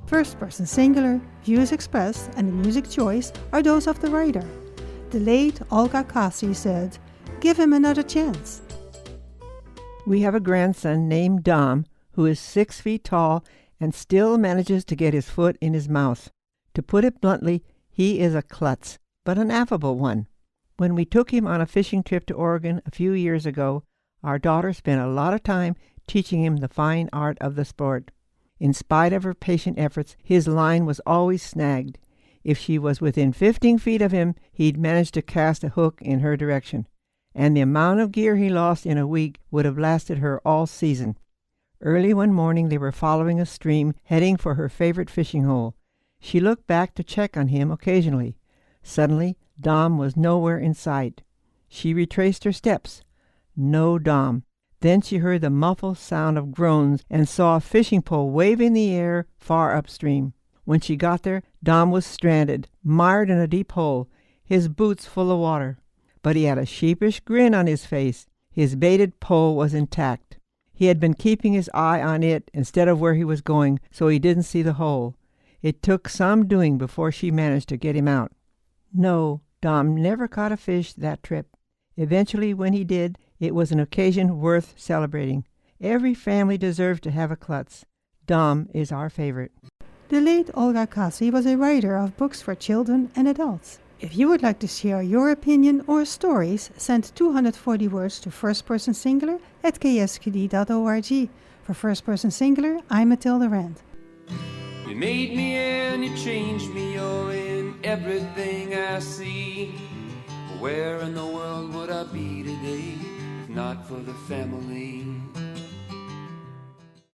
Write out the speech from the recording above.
First person singular, views expressed, and the music choice are those of the writer. The late Olga Cossi said, "Give him another chance." We have a grandson named Dom who is 6 feet tall and still manages to get his foot in his mouth. To put it bluntly, he is a klutz, but an affable one. When we took him on a fishing trip to Oregon a few years ago, our daughter spent a lot of time teaching him the fine art of the sport. In spite of her patient efforts, his line was always snagged. If she was within 15 feet of him, he'd manage to cast a hook in her direction, and the amount of gear he lost in a week would have lasted her all season. Early one morning they were following a stream, heading for her favorite fishing hole. She looked back to check on him occasionally. Suddenly, Dom was nowhere in sight. She retraced her steps. No Dom. Then she heard the muffled sound of groans and saw a fishing pole wave in the air far upstream. When she got there, Dom was stranded, mired in a deep hole, his boots full of water. But he had a sheepish grin on his face. His baited pole was intact. He had been keeping his eye on it instead of where he was going, so he didn't see the hole. It took some doing before she managed to get him out. No, Dom never caught a fish that trip. Eventually, when he did, it was an occasion worth celebrating. Every family deserves to have a klutz. Dom is our favorite. The late Olga Cossi was a writer of books for children and adults. If you would like to share your opinion or stories, send 240 words to firstpersonsingular@kskd.org. For First Person Singular, I'm Matilda Rand. You made me and you changed me, you're in everything I see. Where in the world would I be today if not for the family?